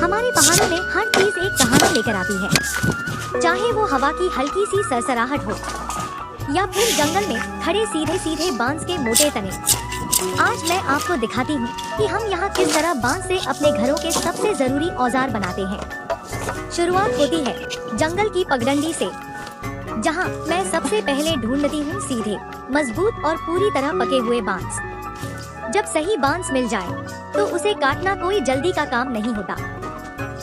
हमारे पहाड़ों में हर चीज एक कहानी लेकर आती है, चाहे वो हवा की हल्की सी सरसराहट हो या फिर जंगल में खड़े सीधे सीधे बांस के मोटे तने। आज मैं आपको दिखाती हूँ कि हम यहाँ किस तरह बांस से अपने घरों के सबसे जरूरी औजार बनाते हैं। शुरुआत होती है जंगल की पगडंडी से, जहाँ मैं सबसे पहले ढूंढती हूँ सीधे, मजबूत और पूरी तरह पके हुए बांस। जब सही बांस मिल जाए तो उसे काटना कोई जल्दी का काम नहीं होता।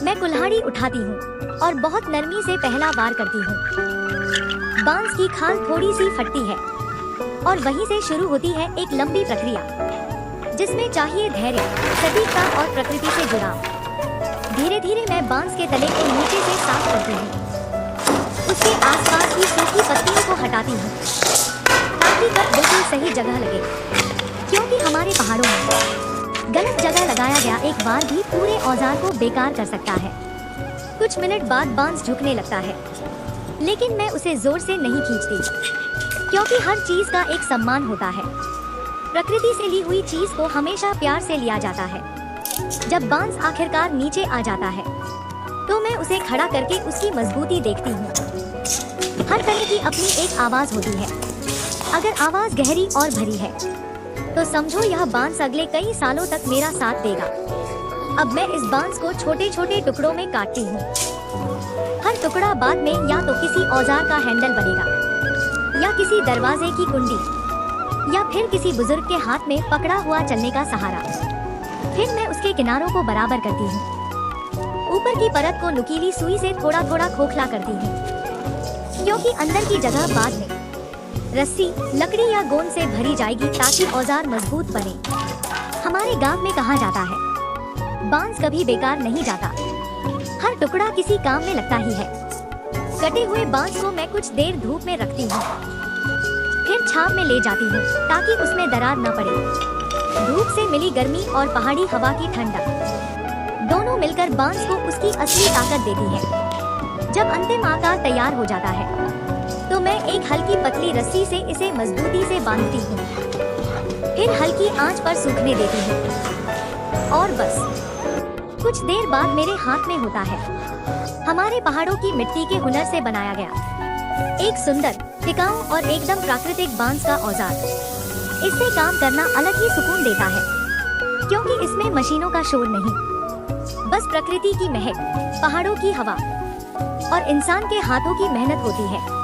मैं कुल्हाड़ी उठाती हूँ और बहुत नरमी से पहला वार करती हूँ। बांस की खाल थोड़ी सी फटती है और वहीं से शुरू होती है एक लंबी प्रक्रिया, जिसमें चाहिए धैर्य, सटीकता और प्रकृति से जुड़ाव। धीरे धीरे मैं बांस के तले को नीचे से साफ करती हूँ। उसके आसपास की सूखी पत्तियों को हटाती हूँ ताकि कट बिल्कुल सही जगह लगे, क्योंकि हमारे पहाड़ों में गलत जगह लगाया गया एक बार भी पूरे औजार को बेकार कर सकता है। कुछ मिनट बाद बांस झुकने लगता है, लेकिन मैं उसे जोर से नहीं खींचती, क्योंकि हर चीज का एक सम्मान होता है। प्रकृति से ली हुई चीज को हमेशा प्यार से लिया जाता है। जब बांस आखिरकार नीचे आ जाता है तो मैं उसे खड़ा करके उसकी मजबूती देखती हूँ। हर तने की अपनी एक आवाज होती है। अगर आवाज गहरी और भरी है तो समझो यह बांस अगले कई सालों तक मेरा साथ देगा। अब मैं इस बांस को छोटे छोटे टुकड़ों में काटती हूँ। हर टुकड़ा बाद में या तो किसी औजार का हैंडल बनेगा, या किसी दरवाजे की कुंडी, या फिर किसी बुजुर्ग के हाथ में पकड़ा हुआ चलने का सहारा। फिर मैं उसके किनारों को बराबर करती हूँ, ऊपर की परत को नुकीली सुई से थोड़ा थोड़ा खोखला करती हूँ, क्योंकि अंदर की जगह बाद में रस्सी, लकड़ी या गोंद से भरी जाएगी ताकि औजार मजबूत बने। हमारे गांव में कहा जाता है, बांस कभी बेकार नहीं जाता, हर टुकड़ा किसी काम में लगता ही है। कटे हुए बांस को मैं कुछ देर धूप में रखती हूँ, फिर छांव में ले जाती हूँ ताकि उसमें दरार न पड़े। धूप से मिली गर्मी और पहाड़ी हवा की ठंडक दोनों मिलकर बांस को उसकी असली ताकत देती है। जब अंतिम आकार तैयार हो जाता है तो मैं एक हल्की पतली रस्सी से इसे मजबूती से बांधती हूँ, फिर हल्की आंच पर सूखने देती हूँ, और बस कुछ देर बाद मेरे हाथ में होता है हमारे पहाड़ों की मिट्टी के हुनर से बनाया गया एक सुंदर, टिकाऊ और एकदम प्राकृतिक बांस का औजार। इससे काम करना अलग ही सुकून देता है, क्योंकि इसमें मशीनों का शोर नहीं, बस प्रकृति की महक, पहाड़ों की हवा और इंसान के हाथों की मेहनत होती है।